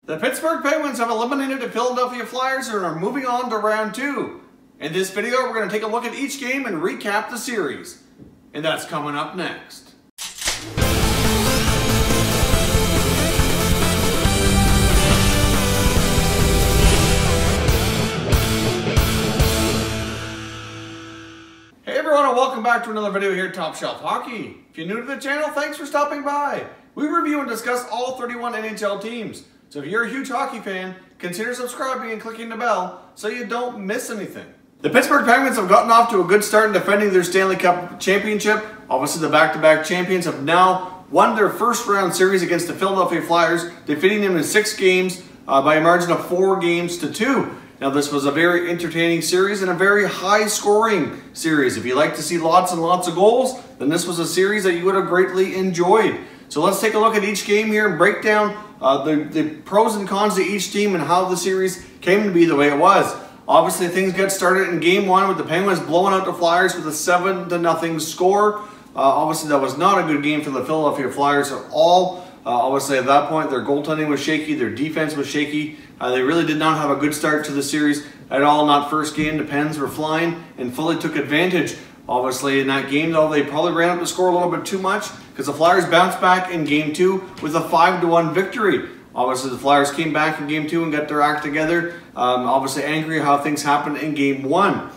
The Pittsburgh Penguins have eliminated the Philadelphia Flyers and are moving on to round 2. In this video, we're going to take a look at each game and recap the series. And that's coming up next. Hey everyone, and welcome back to another video here at Top Shelf Hockey. If you're new to the channel, thanks for stopping by. We review and discuss all 31 NHL teams. So if you're a huge hockey fan, consider subscribing and clicking the bell so you don't miss anything. The Pittsburgh Penguins have gotten off to a good start in defending their Stanley Cup championship. Obviously, the back-to-back champions have now won their first round series against the Philadelphia Flyers, defeating them in 6 games by a margin of 4 games to 2. Now, this was a very entertaining series and a very high-scoring series. If you like to see lots and lots of goals, then this was a series that you would have greatly enjoyed. So let's take a look at each game here and break down the pros and cons to each team and how the series came to be the way it was. Obviously, things got started in Game 1 with the Penguins blowing out the Flyers with a 7-0 score. Obviously, that was not a good game for the Philadelphia Flyers at all. Obviously, at that point, their goaltending was shaky, their defense was shaky. They really did not have a good start to the series at all in that first game. The Pens were flying and fully took advantage. Obviously, in that game, though, they probably ran up the score a little bit too much because the Flyers bounced back in Game 2 with a 5-1 victory. Obviously, the Flyers came back in Game 2 and got their act together. Obviously, angry how things happened in Game 1.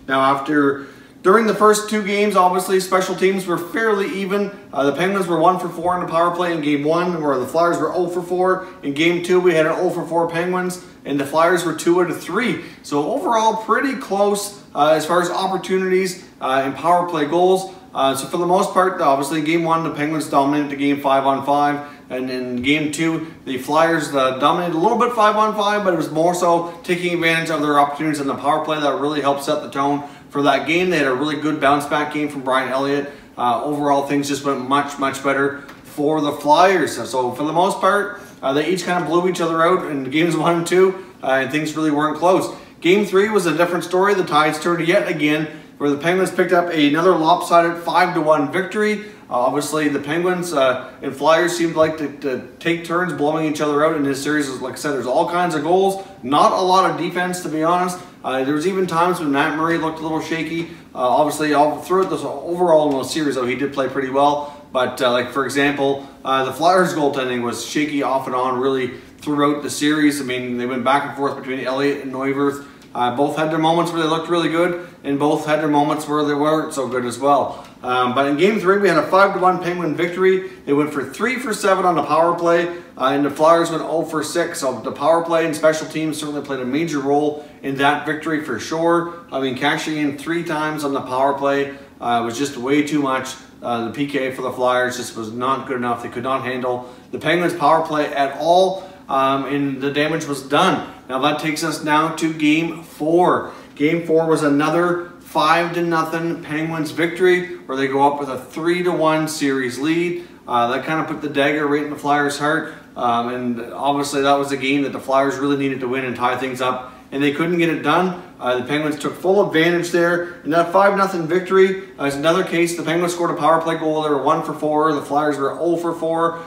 Now, during the first 2 games, obviously, special teams were fairly even. The Penguins were 1 for 4 in the power play in Game 1, where the Flyers were 0 for 4. In Game 2, we had an 0 for 4 Penguins, and the Flyers were 2 out of 3. So overall, pretty close as far as opportunities and power play goals. So for the most part, obviously, in Game 1, the Penguins dominated the game 5-on-5. And in Game 2, the Flyers dominated a little bit 5-on-5, but it was more so taking advantage of their opportunities in the power play that really helped set the tone for that game. They had a really good bounce-back game from Brian Elliott. Overall, things just went much, much better for the Flyers. So for the most part, they each kind of blew each other out in Games 1 and 2, and things really weren't close. Game 3 was a different story. The tides turned yet again, where the Penguins picked up another lopsided 5-1 victory. Obviously, the Penguins and Flyers seemed like to take turns blowing each other out in this series. Like I said, there's all kinds of goals. Not a lot of defense, to be honest. There was even times when Matt Murray looked a little shaky. Obviously, throughout this overall in the series, though, he did play pretty well. But, like, for example, the Flyers' goaltending was shaky off and on really throughout the series. I mean, they went back and forth between Elliott and Neuwirth. Both had their moments where they looked really good, and both had their moments where they weren't so good as well. But in Game 3, we had a 5-1 Penguin victory. They went for 3 for 7 on the power play, and the Flyers went 0 for 6. So the power play and special teams certainly played a major role in that victory for sure. I mean, cashing in 3 times on the power play was just way too much. The PK for the Flyers just was not good enough. They could not handle the Penguins' power play at all, and the damage was done. Now that takes us now to Game 4. Game 4 was another 5-0 Penguins victory, where they go up with a 3-1 series lead. That kind of put the dagger right in the Flyers' heart, and obviously that was a game that the Flyers really needed to win and tie things up, and they couldn't get it done. The Penguins took full advantage there, and that 5-0 victory is another case. The Penguins scored a power play goal. They were 1 for 4. The Flyers were 0 for 4.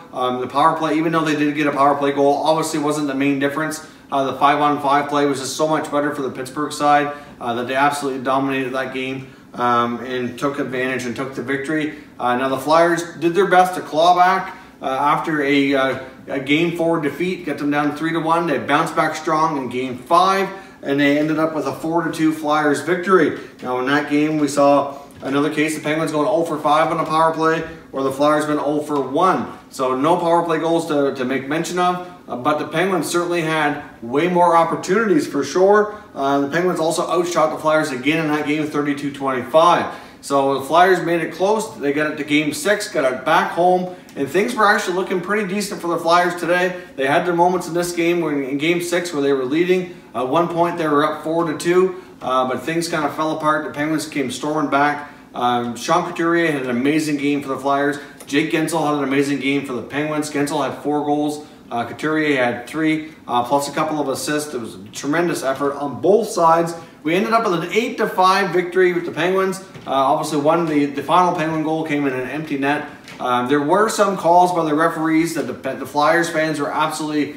The power play, even though they did get a power play goal, obviously wasn't the main difference. The 5-on-5 play was just so much better for the Pittsburgh side that they absolutely dominated that game and took advantage and took the victory. Now the Flyers did their best to claw back after a Game 4 defeat, get them down 3-1. They bounced back strong in Game 5, and they ended up with a 4-2 Flyers victory. Now in that game, we saw another case, the Penguins going 0 for 5 on the power play, where the Flyers went 0 for 1. So no power play goals to make mention of. But the Penguins certainly had way more opportunities for sure. The Penguins also outshot the Flyers again in that game, 32-25. So the Flyers made it close. They got it to Game 6, got it back home, and things were actually looking pretty decent for the Flyers today. They had their moments in this game, in Game 6, where they were leading. At one point, they were up 4-2, but things kind of fell apart. The Penguins came storming back. Sean Couturier had an amazing game for the Flyers. Jake Guentzel had an amazing game for the Penguins. Guentzel had 4 goals. Couturier had 3, plus a couple of assists. It was a tremendous effort on both sides. We ended up with an 8-5 victory with the Penguins. Obviously, the final Penguin goal came in an empty net. There were some calls by the referees that the Flyers fans were absolutely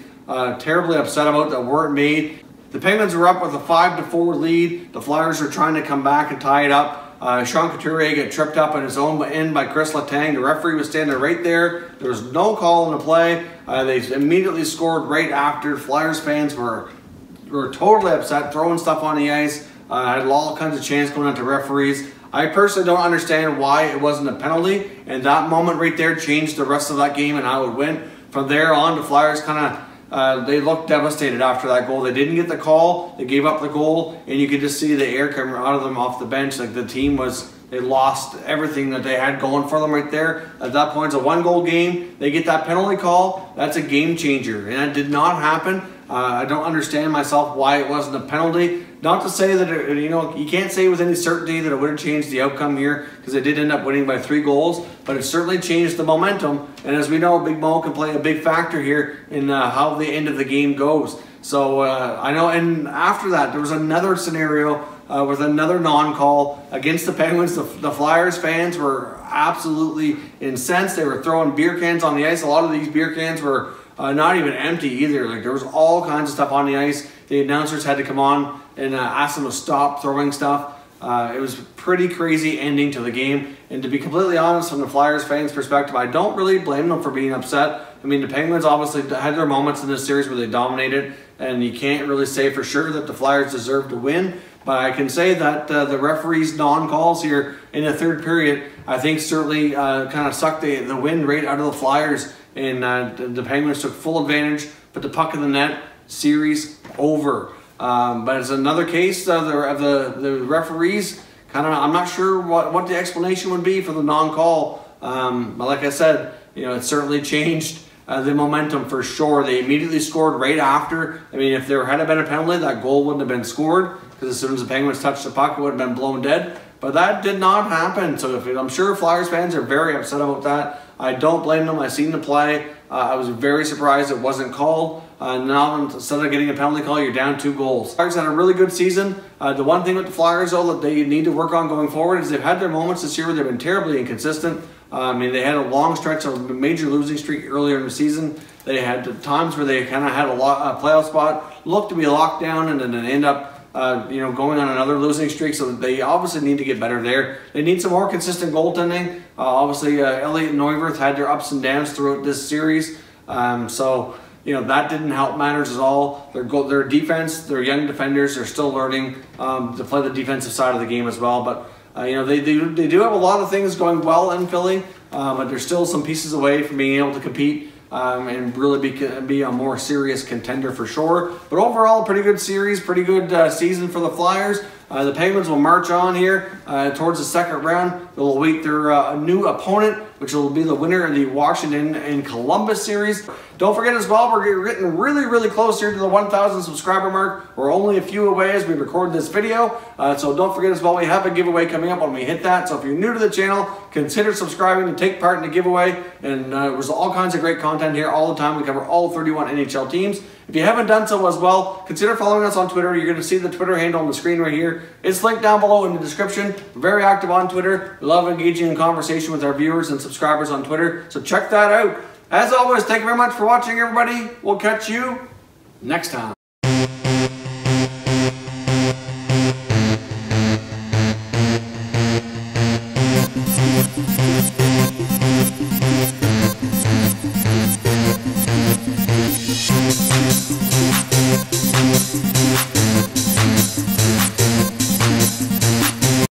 terribly upset about that weren't made. The Penguins were up with a 5-4 lead. The Flyers are trying to come back and tie it up. Sean Couturier get tripped up in his own end by Chris Letang. The referee was standing right there. There was no call in the play. They immediately scored right after. Flyers fans were totally upset, throwing stuff on the ice. Had all kinds of chants going out to referees. I personally don't understand why it wasn't a penalty, and that moment right there changed the rest of that game and how it went. From there on, the Flyers kind of they looked devastated after that goal. They didn't get the call. They gave up the goal, and you could just see the air coming out of them off the bench. Like the team they lost everything that they had going for them right there. At that point, it's a 1-goal game. They get that penalty call. That's a game changer, and that did not happen. I don't understand myself why it wasn't a penalty. Not to say that, you can't say with any certainty that it would have changed the outcome here, because they did end up winning by 3 goals, but it certainly changed the momentum. And as we know, Big Mo can play a big factor here in how the end of the game goes. So I know, and after that, there was another scenario with another non-call against the Penguins. The Flyers fans were absolutely incensed. They were throwing beer cans on the ice. A lot of these beer cans were not even empty either. Like there was all kinds of stuff on the ice. The announcers had to come on and ask them to stop throwing stuff. It was a pretty crazy ending to the game. And to be completely honest, from the Flyers fans' perspective, I don't really blame them for being upset. I mean, the Penguins obviously had their moments in this series where they dominated, and you can't really say for sure that the Flyers deserved to win. But I can say that the referee's non-calls here in the third period, I think certainly kind of sucked the wind right out of the Flyers. And the Penguins took full advantage, put the puck in the net, series over. But it's another case of the referees. I'm not sure what the explanation would be for the non-call. But like I said, it certainly changed the momentum for sure. They immediately scored right after. I mean, if there had been a penalty, that goal wouldn't have been scored, because as soon as the Penguins touched the puck, it would have been blown dead. But that did not happen. So I'm sure Flyers fans are very upset about that. I don't blame them. I seen the play. I was very surprised it wasn't called. Now, instead of getting a penalty call, you're down 2 goals. Flyers had a really good season. The one thing with the Flyers, though, that they need to work on going forward is they've had their moments this year where they've been terribly inconsistent. I mean, they had a long stretch of a major losing streak earlier in the season. They had times where they kind of had a playoff spot, looked to be locked down, and then end up going on another losing streak. So they obviously need to get better there. They need some more consistent goaltending. Obviously, Elliott and Neuwirth had their ups and downs throughout this series. That didn't help matters at all. Their defense, their young defenders, are still learning to play the defensive side of the game as well. But they do have a lot of things going well in Philly, but there's still some pieces away from being able to compete and really be a more serious contender for sure. But overall, pretty good series, pretty good season for the Flyers. The Penguins will march on here towards the second round. They'll await their new opponent, which will be the winner of the Washington and Columbus series. Don't forget as well, we're getting really, really close here to the 1,000 subscriber mark. We're only a few away as we record this video. So don't forget as well, we have a giveaway coming up when we hit that. So if you're new to the channel, consider subscribing to take part in the giveaway. And there's all kinds of great content here all the time. We cover all 31 NHL teams. If you haven't done so as well, consider following us on Twitter. You're going to see the Twitter handle on the screen right here. It's linked down below in the description. We're very active on Twitter. We love engaging in conversation with our viewers and subscribers on Twitter. So check that out. As always, thank you very much for watching, everybody. We'll catch you next time.